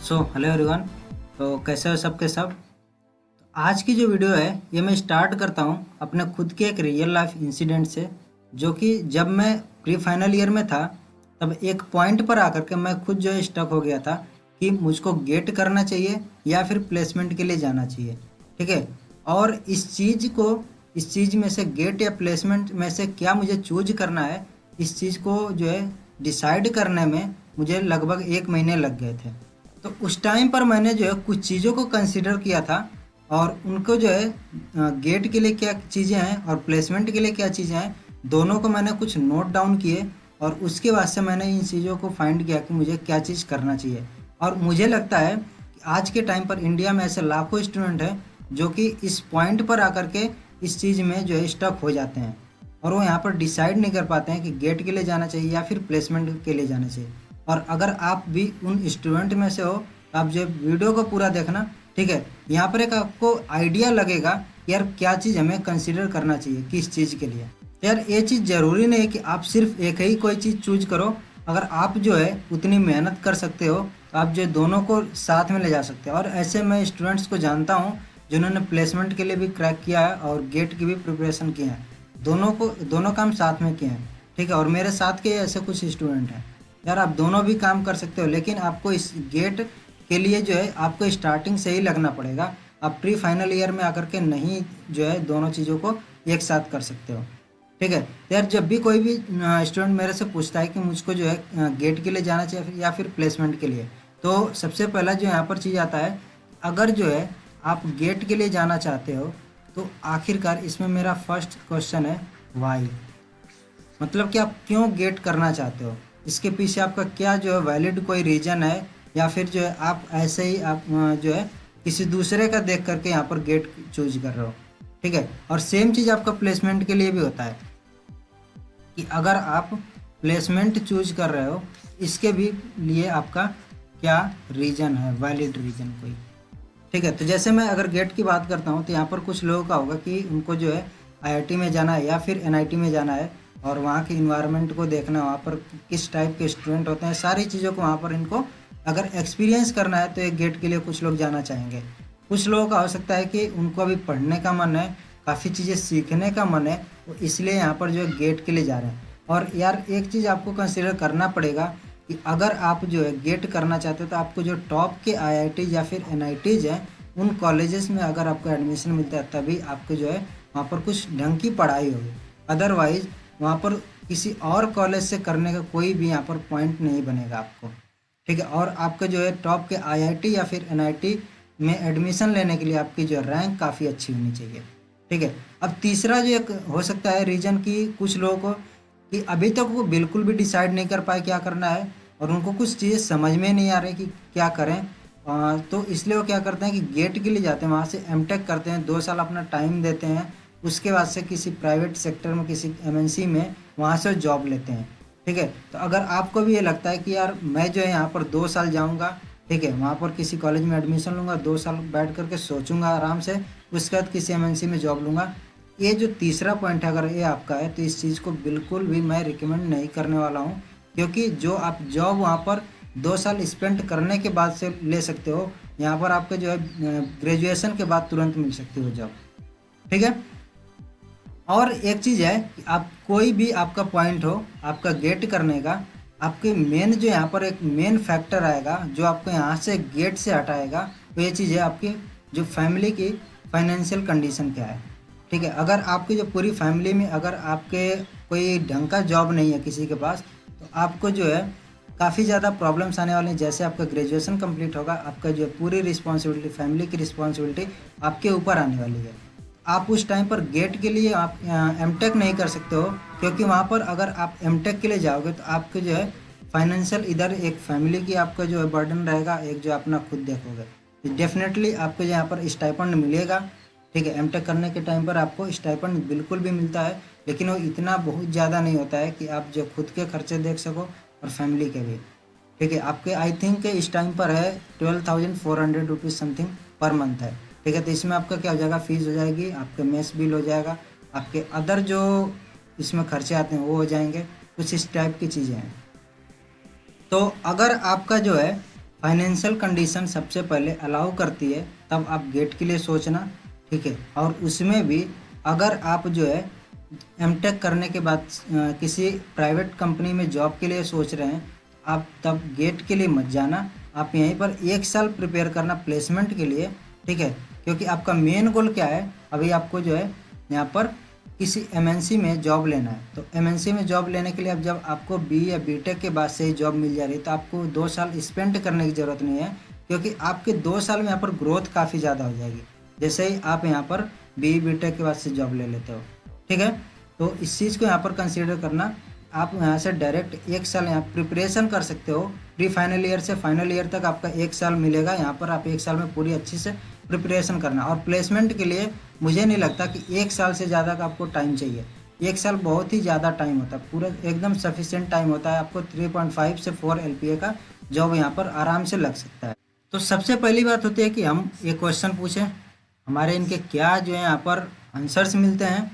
Hello everyone. तो कैसे हो सबके सब। तो आज की जो वीडियो है ये मैं स्टार्ट करता हूँ अपने खुद के एक रियल लाइफ इंसिडेंट से, जो कि जब मैं प्री फाइनल ईयर में था तब एक पॉइंट पर आकर के मैं खुद जो है स्टक हो गया था कि मुझको गेट करना चाहिए या फिर प्लेसमेंट के लिए जाना चाहिए। ठीक है। और इस चीज़ में से गेट या प्लेसमेंट में से क्या मुझे चूज करना है, इस चीज़ को जो है डिसाइड करने में मुझे लगभग 1 महीने लग गए थे। तो उस टाइम पर मैंने जो है कुछ चीज़ों को कंसिडर किया था और उनको जो है गेट के लिए क्या चीज़ें हैं और प्लेसमेंट के लिए क्या चीज़ें हैं, दोनों को मैंने कुछ नोट डाउन किए और उसके बाद से मैंने इन चीज़ों को फाइंड किया कि मुझे क्या चीज़ करना चाहिए। और मुझे लगता है कि आज के टाइम पर इंडिया में ऐसे लाखों स्टूडेंट हैं जो कि इस पॉइंट पर आकर के इस चीज़ में जो है स्टक हो जाते हैं और वो यहाँ पर डिसाइड नहीं कर पाते हैं कि गेट के लिए जाना चाहिए या फिर प्लेसमेंट के लिए जाना चाहिए। और अगर आप भी उन स्टूडेंट में से हो तो आप जो वीडियो को पूरा देखना। ठीक है। यहाँ पर एक आपको आइडिया लगेगा कि यार क्या चीज़ हमें कंसिडर करना चाहिए किस चीज़ के लिए। तो यार ये चीज़ ज़रूरी नहीं है कि आप सिर्फ एक ही कोई चीज़ चूज करो। अगर आप जो है उतनी मेहनत कर सकते हो तो आप जो दोनों को साथ में ले जा सकते हो। और ऐसे मैं स्टूडेंट्स को जानता हूँ जिन्होंने प्लेसमेंट के लिए भी क्रैक किया है और गेट की भी प्रिपरेशन की है। दोनों काम साथ में किए हैं। ठीक है। और मेरे साथ के ऐसे कुछ स्टूडेंट हैं। यार आप दोनों भी काम कर सकते हो, लेकिन आपको इस गेट के लिए जो है आपको स्टार्टिंग से ही लगना पड़ेगा। आप प्री फाइनल ईयर में आकर के नहीं जो है दोनों चीज़ों को एक साथ कर सकते हो। ठीक है। तो यार जब भी कोई भी स्टूडेंट मेरे से पूछता है कि मुझको जो है गेट के लिए जाना चाहिए या फिर प्लेसमेंट के लिए, तो सबसे पहला जो यहाँ पर चीज़ आता है, अगर जो है आप गेट के लिए जाना चाहते हो तो आखिरकार इसमें मेरा फर्स्ट क्वेश्चन है वाई। मतलब कि आप क्यों गेट करना चाहते हो, इसके पीछे आपका क्या जो है वैलिड कोई रीज़न है, या फिर जो है आप ऐसे ही आप जो है किसी दूसरे का देख करके यहाँ पर गेट चूज कर रहे हो। ठीक है। और सेम चीज़ आपका प्लेसमेंट के लिए भी होता है कि अगर आप प्लेसमेंट चूज कर रहे हो, इसके भी लिए आपका क्या रीज़न है, वैलिड रीज़न कोई। ठीक है। तो जैसे मैं अगर गेट की बात करता हूँ तो यहाँ पर कुछ लोगों का होगा कि उनको जो है आईआईटी में जाना है या फिर एनआईटी में जाना है और वहाँ के इन्वायरमेंट को देखना है, वहाँ पर किस टाइप के स्टूडेंट होते हैं, सारी चीज़ों को वहाँ पर इनको अगर एक्सपीरियंस करना है तो एक गेट के लिए कुछ लोग जाना चाहेंगे। कुछ लोगों का हो सकता है कि उनको अभी पढ़ने का मन है, काफ़ी चीज़ें सीखने का मन है, तो इसलिए यहाँ पर जो है गेट के लिए जा रहे हैं। और यार एक चीज़ आपको कंसिडर करना पड़ेगा कि अगर आप जो है गेट करना चाहते हो तो आपको जो टॉप के आईआईटी या फिर एनआईटीज हैं उन कॉलेजेस में अगर आपको एडमिशन मिलता है तभी आपको जो है वहाँ पर कुछ ढंग की पढ़ाई होगी। अदरवाइज वहाँ पर किसी और कॉलेज से करने का कोई भी यहाँ पर पॉइंट नहीं बनेगा आपको। ठीक है। और आपका जो है टॉप के आईआईटी या फिर एनआईटी में एडमिशन लेने के लिए आपकी जो रैंक काफ़ी अच्छी होनी चाहिए। ठीक है। अब तीसरा जो एक हो सकता है रीज़न कि कुछ लोगों को कि अभी तक वो बिल्कुल भी डिसाइड नहीं कर पाए क्या करना है और उनको कुछ चीज़ें समझ में नहीं आ रही कि क्या करें। तो इसलिए वो क्या करते हैं कि गेट के लिए जाते हैं, वहाँ से एमटेक करते हैं, 2 साल अपना टाइम देते हैं, उसके बाद से किसी प्राइवेट सेक्टर में किसी एमएनसी में वहाँ से जॉब लेते हैं। ठीक है। तो अगर आपको भी ये लगता है कि यार मैं जो है यहाँ पर 2 साल जाऊँगा, ठीक है, वहाँ पर किसी कॉलेज में एडमिशन लूँगा, 2 साल बैठ करके सोचूंगा आराम से, उसके बाद किसी एमएनसी में जॉब लूँगा, ये जो तीसरा पॉइंट है अगर ये आपका है तो इस चीज़ को बिल्कुल भी मैं रिकमेंड नहीं करने वाला हूँ। क्योंकि जो आप जॉब वहाँ पर 2 साल स्पेंड करने के बाद से ले सकते हो, यहाँ पर आपके जो है ग्रेजुएशन के बाद तुरंत मिल सकती हो जॉब। ठीक है। और एक चीज़ है कि आप कोई भी आपका पॉइंट हो आपका गेट करने का, आपके मेन जो यहाँ पर एक मेन फैक्टर आएगा जो आपको यहाँ से गेट से हटाएगा, तो ये चीज़ है आपकी जो फैमिली की फाइनेंशियल कंडीशन क्या है। ठीक है। अगर आपकी जो पूरी फैमिली में अगर आपके कोई ढंग का जॉब नहीं है किसी के पास, तो आपको जो है काफ़ी ज़्यादा प्रॉब्लम्स आने वाले हैं। जैसे आपका ग्रेजुएशन कंप्लीट होगा, आपका जो है पूरी रिस्पॉन्सिबिलिटी, फैमिली की रिस्पॉन्सिबिलिटी आपके ऊपर आने वाली है। आप उस टाइम पर गेट के लिए आप एमटेक नहीं कर सकते हो, क्योंकि वहाँ पर अगर आप एमटेक के लिए जाओगे तो आपके जो है फाइनेंशियल इधर एक फैमिली की आपका जो है बर्डन रहेगा, एक जो अपना खुद देखोगे। डेफिनेटली आपको जो यहाँ पर स्टाइपेंड मिलेगा। ठीक है। एमटेक करने के टाइम पर आपको स्टाइपेंड बिल्कुल भी मिलता है, लेकिन वो इतना बहुत ज़्यादा नहीं होता है कि आप जो खुद के खर्चे देख सको और फैमिली के भी। ठीक है। आपके आई थिंक इस टाइम पर है 12,400 रुपीज़ समथिंग पर मंथ है। ठीक है। तो इसमें आपका क्या हो जाएगा, फीस हो जाएगी, आपका मेस बिल हो जाएगा, आपके अदर जो इसमें खर्चे आते हैं वो हो जाएंगे, कुछ इस टाइप की चीज़ें हैं। तो अगर आपका जो है फाइनेंशियल कंडीशन सबसे पहले अलाउ करती है तब आप गेट के लिए सोचना, ठीक है। और उसमें भी अगर आप जो है एमटेक करने के बाद किसी प्राइवेट कंपनी में जॉब के लिए सोच रहे हैं, आप तब गेट के लिए मत जाना। आप यहीं पर 1 साल प्रिपेयर करना प्लेसमेंट के लिए, ठीक है। क्योंकि आपका मेन गोल क्या है, अभी आपको जो है यहाँ पर किसी एमएनसी में जॉब लेना है। तो एमएनसी में जॉब लेने के लिए अब जब आपको बी या बीटेक के बाद से ही जॉब मिल जा रही है तो आपको 2 साल स्पेंड करने की ज़रूरत नहीं है, क्योंकि आपके 2 साल में यहाँ पर ग्रोथ काफ़ी ज़्यादा हो जाएगी जैसे ही आप यहाँ पर बीटेक के बाद से जॉब ले लेते हो, ठीक है। तो इस चीज़ को यहाँ पर कंसीडर करना। आप यहाँ से डायरेक्ट 1 साल यहाँ प्रिपरेशन कर सकते हो। प्री फाइनल ईयर से फाइनल ईयर तक आपका 1 साल मिलेगा। यहाँ पर आप 1 साल में पूरी अच्छी से प्रिपरेशन करना। और प्लेसमेंट के लिए मुझे नहीं लगता कि 1 साल से ज़्यादा का आपको टाइम चाहिए। 1 साल बहुत ही ज़्यादा टाइम होता है, पूरा एकदम सफिशिएंट टाइम होता है। आपको 3.5 से 4 LPA का जॉब यहाँ पर आराम से लग सकता है। तो सबसे पहली बात होती है कि हम ये क्वेश्चन पूछें, हमारे इनके क्या जो है यहाँ पर आंसर्स मिलते हैं।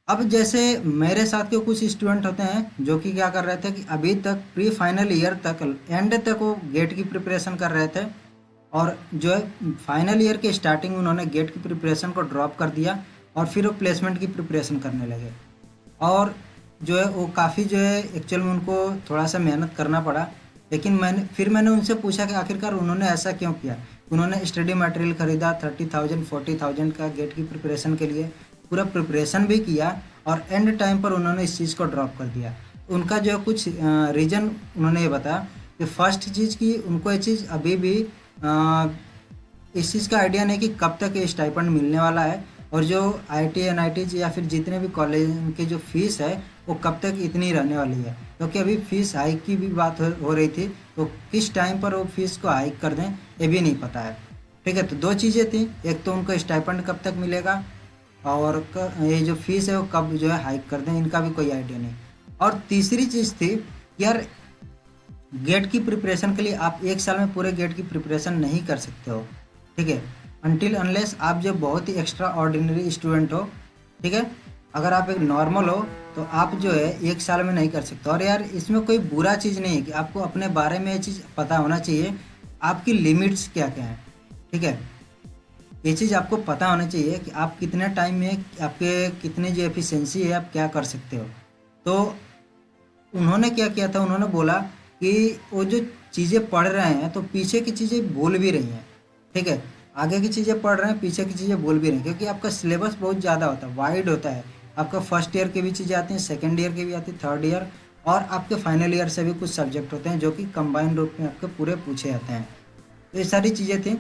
अब जैसे मेरे साथ के कुछ स्टूडेंट होते हैं जो कि क्या कर रहे थे कि अभी तक प्री फाइनल ईयर तक एंड तक वो गेट की प्रिपरेशन कर रहे थे, और जो है फाइनल ईयर के स्टार्टिंग में उन्होंने गेट की प्रिपरेशन को ड्रॉप कर दिया और फिर वो प्लेसमेंट की प्रिपरेशन करने लगे। और जो है वो काफ़ी जो है एक्चुअल में उनको थोड़ा सा मेहनत करना पड़ा। लेकिन मैंने उनसे पूछा कि आखिरकार उन्होंने ऐसा क्यों किया। उन्होंने स्टडी मटेरियल खरीदा 30,000 40,000 का गेट की प्रिपरेशन के लिए, पूरा प्रिपरेशन भी किया और एंड टाइम पर उन्होंने इस चीज़ को ड्रॉप कर दिया। उनका जो है कुछ रीज़न उन्होंने ये बताया कि फर्स्ट चीज़ की उनको ये चीज़ अभी भी इस चीज़ का आइडिया नहीं कि कब तक ये स्टाइपेंड मिलने वाला है, और जो IIT NIT या फिर जितने भी कॉलेज की जो फीस है वो कब तक इतनी रहने वाली है। क्योंकि अभी फीस हाइक की भी बात हो रही थी, तो किस टाइम पर वो फीस को हाइक कर दें ये भी नहीं पता है, ठीक है। तो दो चीज़ें थी, एक तो उनको स्टाइपेंड कब तक मिलेगा, और ये जो फीस है वो कब जो है हाइक कर दें, इनका भी कोई आइडिया नहीं। और तीसरी चीज़ थी यार, गेट की प्रिपरेशन के लिए आप 1 साल में पूरे गेट की प्रिपरेशन नहीं कर सकते हो, ठीक है, अनटिल अनलेस आप जो बहुत ही एक्स्ट्रा ऑर्डिनरी स्टूडेंट हो, ठीक है। अगर आप एक नॉर्मल हो तो आप जो है 1 साल में नहीं कर सकते। और यार इसमें कोई बुरा चीज़ नहीं है कि आपको अपने बारे में ये चीज़ पता होना चाहिए, आपकी लिमिट्स क्या क्या हैं, ठीक है। ये चीज़ आपको पता होना चाहिए कि आप कितने टाइम में आपके कितने जो एफिशिएंसी है आप क्या कर सकते हो। तो उन्होंने क्या किया था, उन्होंने बोला कि वो जो चीज़ें पढ़ रहे हैं तो पीछे की चीज़ें भूल भी रही हैं, ठीक है। आगे की चीज़ें पढ़ रहे हैं, पीछे की चीज़ें भूल भी रही हैं, क्योंकि आपका सिलेबस बहुत ज़्यादा होता है, वाइड होता है। आपका फर्स्ट ईयर की भी चीज़ें आती हैं, सेकेंड ईयर की भी आती है, थर्ड ईयर, और आपके फाइनल ईयर से भी कुछ सब्जेक्ट होते हैं जो कि कंबाइंड रूप में आपके पूरे पूछे जाते हैं। तो ये सारी चीज़ें थी,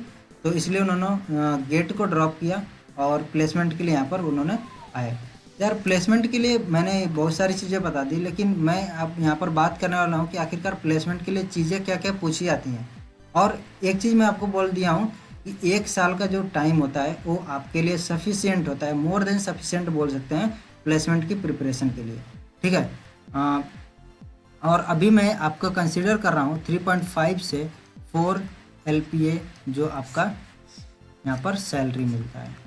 तो इसलिए उन्होंने गेट को ड्रॉप किया और प्लेसमेंट के लिए यहाँ पर उन्होंने आए। यार प्लेसमेंट के लिए मैंने बहुत सारी चीज़ें बता दी, लेकिन मैं अब यहाँ पर बात करने वाला हूँ कि आखिरकार प्लेसमेंट के लिए चीज़ें क्या क्या पूछी जाती हैं। और एक चीज़ मैं आपको बोल दिया हूँ कि 1 साल का जो टाइम होता है वो आपके लिए सफिशिएंट होता है, मोर देन सफिशिएंट बोल सकते हैं प्लेसमेंट की प्रिपरेशन के लिए, ठीक है। और अभी मैं आपको कंसिडर कर रहा हूँ 3.5 से 4 LPA जो आपका यहाँ पर सैलरी मिलता है।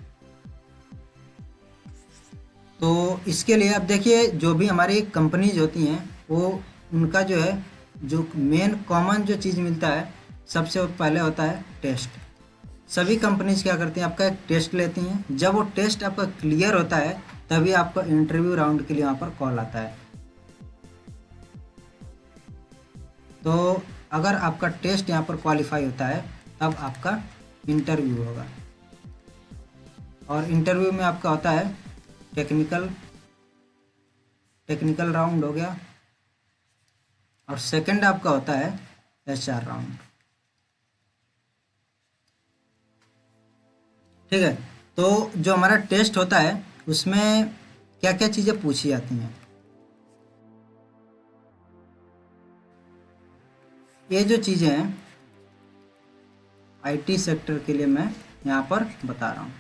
तो इसके लिए अब देखिए, जो भी हमारी कंपनीज होती हैं वो उनका जो है जो मेन कॉमन जो चीज़ मिलता है सबसे पहले होता है टेस्ट। सभी कंपनीज क्या करती हैं, आपका एक टेस्ट लेती हैं। जब वो टेस्ट आपका क्लियर होता है तभी आपका इंटरव्यू राउंड के लिए वहाँ पर कॉल आता है। तो अगर आपका टेस्ट यहाँ पर क्वालिफाई होता है तब आपका इंटरव्यू होगा, और इंटरव्यू में आपका होता है टेक्निकल राउंड हो गया, और सेकंड आपका होता है HR राउंड, ठीक है। तो जो हमारा टेस्ट होता है उसमें क्या क्या चीज़ें पूछी जाती हैं, ये जो चीज़ें हैं IT सेक्टर के लिए मैं यहाँ पर बता रहा हूँ,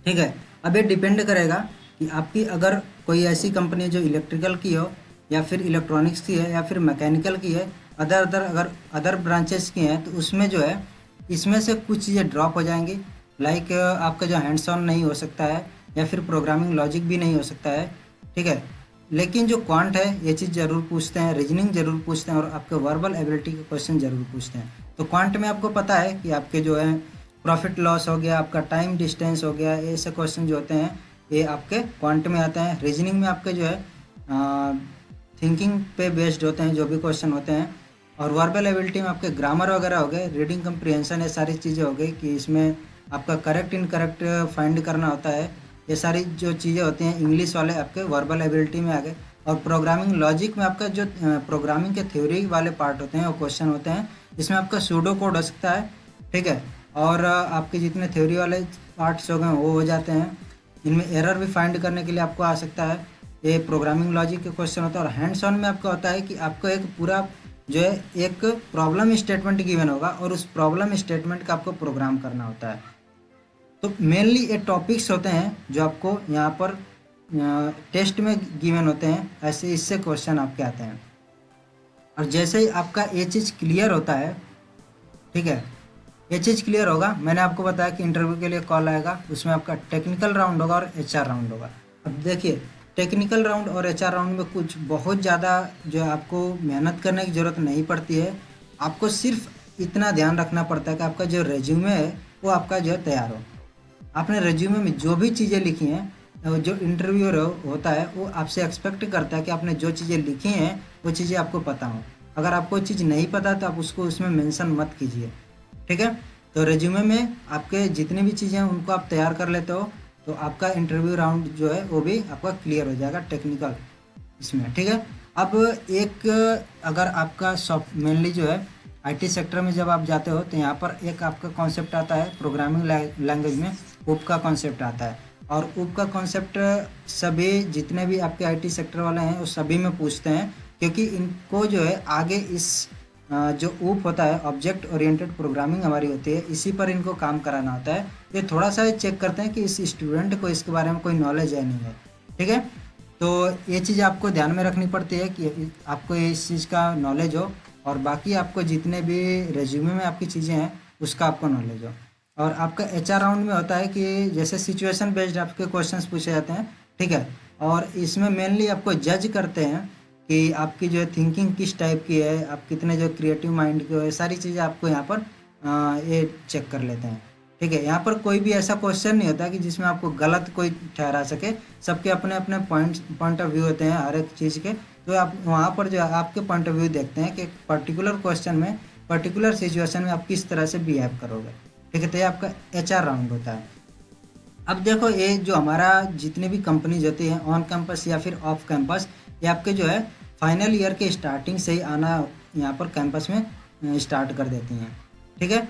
ठीक है। अब ये डिपेंड करेगा कि आपकी अगर कोई ऐसी कंपनी जो इलेक्ट्रिकल की हो या फिर इलेक्ट्रॉनिक्स की है या फिर मैकेनिकल की है, अगर अदर ब्रांचेस की हैं, तो उसमें जो है इसमें से कुछ चीज़ें ड्रॉप हो जाएंगी। लाइक आपका जो हैंड्स ऑन नहीं हो सकता है या फिर प्रोग्रामिंग लॉजिक भी नहीं हो सकता है, ठीक है। लेकिन जो क्वांट है ये चीज़ ज़रूर पूछते हैं, रीजनिंग ज़रूर पूछते हैं और आपके वर्बल एबिलिटी के क्वेश्चन ज़रूर पूछते हैं। तो क्वांट में आपको पता है कि आपके जो है प्रॉफिट लॉस हो गया, आपका टाइम डिस्टेंस हो गया, ऐसे क्वेश्चन जो होते हैं ये आपके क्वांट में आते हैं। रीजनिंग में आपके जो है थिंकिंग पे बेस्ड होते हैं जो भी क्वेश्चन होते हैं। और वर्बल एबिलिटी में आपके ग्रामर वगैरह हो गए, रीडिंग कंप्रिहेंशन, ये सारी चीज़ें हो गई कि इसमें आपका करेक्ट इनकरेक्ट फाइंड करना होता है। ये सारी जो चीज़ें होती हैं इंग्लिश वाले आपके वर्बल एबिलिटी में आ गए। और प्रोग्रामिंग लॉजिक में आपका जो प्रोग्रामिंग के थ्योरी वाले पार्ट होते हैं वो क्वेश्चन होते हैं। इसमें आपका सूडो कोड हो सकता है, ठीक है, और आपके जितने थ्योरी वाले पार्ट्स हो गए वो हो जाते हैं। इनमें एरर भी फाइंड करने के लिए आपको आ सकता है। ये प्रोग्रामिंग लॉजिक के क्वेश्चन होता है। और हैंड्स ऑन में आपका होता है कि आपको एक पूरा जो है एक प्रॉब्लम स्टेटमेंट गिवन होगा और उस प्रॉब्लम स्टेटमेंट का आपको प्रोग्राम करना होता है। तो मेनली ये टॉपिक्स होते हैं जो आपको यहाँ पर टेस्ट में गिवन होते हैं, ऐसे इससे क्वेश्चन आपके आते हैं। और जैसे ही आपका ये चीज़ क्लियर होता है, ठीक है, ये चीज़ क्लियर होगा, मैंने आपको बताया कि इंटरव्यू के लिए कॉल आएगा, उसमें आपका टेक्निकल राउंड होगा और HR राउंड होगा। अब देखिए टेक्निकल राउंड और HR राउंड में कुछ बहुत ज़्यादा जो है आपको मेहनत करने की ज़रूरत नहीं पड़ती है। आपको सिर्फ इतना ध्यान रखना पड़ता है कि आपका जो रेज्यूमे है वो आपका जो है तैयार हो। आपने रेज्यूमे में जो भी चीज़ें लिखी हैं, जो इंटरव्यूअर होता है वो आपसे एक्सपेक्ट करता है कि आपने जो चीज़ें लिखी हैं वो चीज़ें आपको पता हो। अगर आपको चीज़ नहीं पता तो आप उसको उसमें मेंशन मत कीजिए, ठीक है। तो रेज्यूमे में आपके जितनी भी चीज़ें हैं उनको आप तैयार कर लेते हो तो आपका इंटरव्यू राउंड जो है वो भी आपका क्लियर हो जाएगा टेक्निकल इसमें, ठीक है। अब एक अगर आपका सॉफ्ट मेनली जो है IT सेक्टर में जब आप जाते हो तो यहाँ पर एक आपका कॉन्सेप्ट आता है प्रोग्रामिंग लैंग्वेज में, ऊप का कॉन्सेप्ट आता है। और ऊप का कॉन्सेप्ट सभी जितने भी आपके IT सेक्टर वाले हैं वो सभी में पूछते हैं, क्योंकि इनको जो है आगे इस जो ऊप होता है ऑब्जेक्ट ओरिएंटेड प्रोग्रामिंग हमारी होती है, इसी पर इनको काम कराना होता है। ये थोड़ा सा चेक करते हैं कि इस स्टूडेंट को इसके बारे में कोई नॉलेज है नहीं है, ठीक है। तो ये चीज़ आपको ध्यान में रखनी पड़ती है कि आपको इस चीज़ का नॉलेज हो और बाकी आपको जितने भी रेज्यूमे में आपकी चीज़ें हैं उसका आपको नॉलेज हो। और आपका HR राउंड में होता है कि जैसे सिचुएशन बेस्ड आपके क्वेश्चंस पूछे जाते हैं, ठीक है। और इसमें मेनली आपको जज करते हैं कि आपकी जो है थिंकिंग किस टाइप की है, आप कितने जो क्रिएटिव माइंड के हो, ये सारी चीज़ें आपको यहाँ पर ये चेक कर लेते हैं, ठीक है। यहाँ पर कोई भी ऐसा क्वेश्चन नहीं होता कि जिसमें आपको गलत कोई ठहरा सके। सबके अपने अपने पॉइंट ऑफ व्यू होते हैं हर एक चीज़ के। तो आप वहाँ पर जो है आपके पॉइंट ऑफ व्यू देखते हैं कि पर्टिकुलर क्वेश्चन में पर्टिकुलर सिचुएशन में आप किस तरह से बिहेव करोगे, ठीक है। तो ये आपका HR राउंड होता है। अब देखो ये जो हमारा जितनी भी कंपनीज होती हैं ऑन कैंपस या फिर ऑफ कैंपस, ये आपके जो है फाइनल ईयर के स्टार्टिंग से ही आना यहाँ पर कैंपस में स्टार्ट कर देती हैं, ठीक है।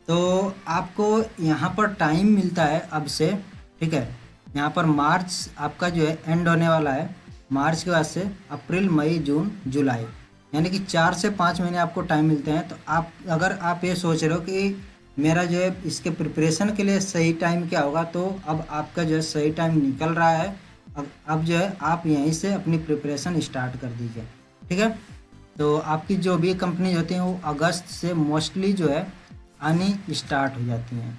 तो आपको यहाँ पर टाइम मिलता है अब से, ठीक है। यहाँ पर मार्च आपका जो है एंड होने वाला है, मार्च के बाद से अप्रैल मई जून जुलाई, यानी कि 4 से 5 महीने आपको टाइम मिलते हैं। तो अगर आप ये सोच रहे हो कि मेरा जो है इसके प्रिपरेशन के लिए सही टाइम क्या होगा, तो अब आपका जो है सही टाइम निकल रहा है। अब जो है आप यहीं से अपनी प्रिपरेशन स्टार्ट कर दीजिए, ठीक है। तो आपकी जो भी कंपनी होती हैं वो अगस्त से मोस्टली जो है आनी स्टार्ट हो जाती हैं,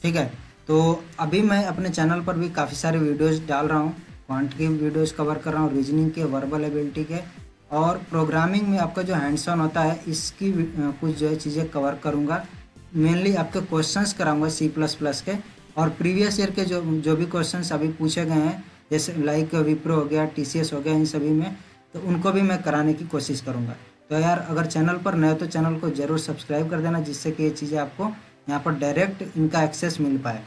ठीक है। तो अभी मैं अपने चैनल पर भी काफ़ी सारे वीडियोस डाल रहा हूँ, क्वांट के वीडियोस कवर कर रहा हूँ, रीजनिंग के, वर्बल एबिलिटी के, और प्रोग्रामिंग में आपका जो हैंड्स ऑन होता है इसकी कुछ जो है चीज़ें कवर करूँगा। मेनली आपके क्वेश्चंस कराऊंगा C++ के, और प्रीवियस ईयर के जो भी क्वेश्चंस अभी पूछे गए हैं जैसे लाइक विप्रो हो गया, TCS हो गया, इन सभी में, तो उनको भी मैं कराने की कोशिश करूँगा। तो यार अगर चैनल पर नए हो तो चैनल को ज़रूर सब्सक्राइब कर देना, जिससे कि ये चीज़ें आपको यहाँ पर डायरेक्ट इनका एक्सेस मिल पाए,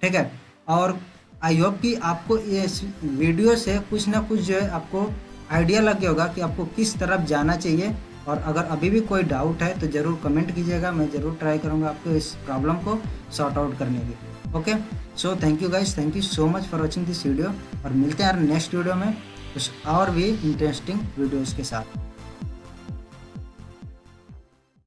ठीक है। और आई होप कि आपको ये वीडियो से कुछ ना कुछ जो है आपको आइडिया लग गया होगा कि आपको किस तरफ जाना चाहिए। और अगर अभी भी कोई डाउट है तो ज़रूर कमेंट कीजिएगा, मैं ज़रूर ट्राई करूँगा आपको इस प्रॉब्लम को सॉर्ट आउट करने की। Okay, so thank you guys, thank you so much for watching this video, और मिलते हैं यार नेक्स्ट वीडियो में कुछ और भी इंटरेस्टिंग वीडियोज़ के साथ।